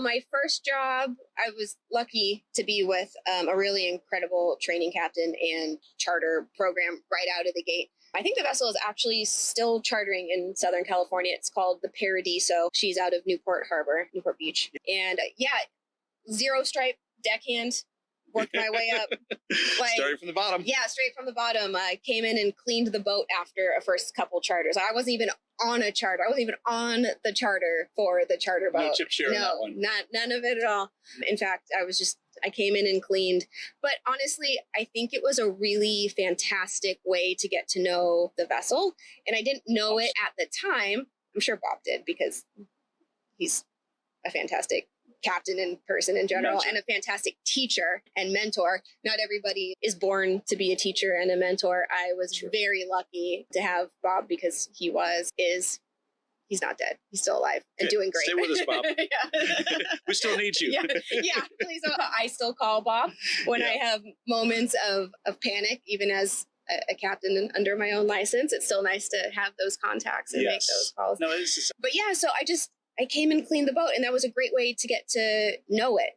My first job, I was lucky to be with a really incredible training captain and charter program right out of the gate. I think the vessel is actually still chartering in Southern California. It's called the Paradiso. She's out of Newport Harbor, Newport Beach. And zero stripe, deckhand, worked my way up. Starting from the bottom. Yeah, straight from the bottom. I came in and cleaned the boat after a first couple charters. I wasn't even on a charter. I wasn't even on the charter for the charter boat. No chip share on that one. None of it at all. In fact, I came in and cleaned. But honestly, I think it was a really fantastic way to get to know the vessel. And I didn't know it at the time. I'm sure Bob did, because he's a fantastic captain and person in general, and a fantastic teacher and mentor. Not everybody is born to be a teacher and a mentor. I was very lucky to have Bob, because he's not dead. He's still alive and doing great. Stay with us, Bob. We still need you. Yeah, please. I still call Bob when I have moments of panic, even as a captain under my own license. It's still nice to have those contacts and make those calls. No, this is... But yeah, so I came and cleaned the boat, and that was a great way to get to know it.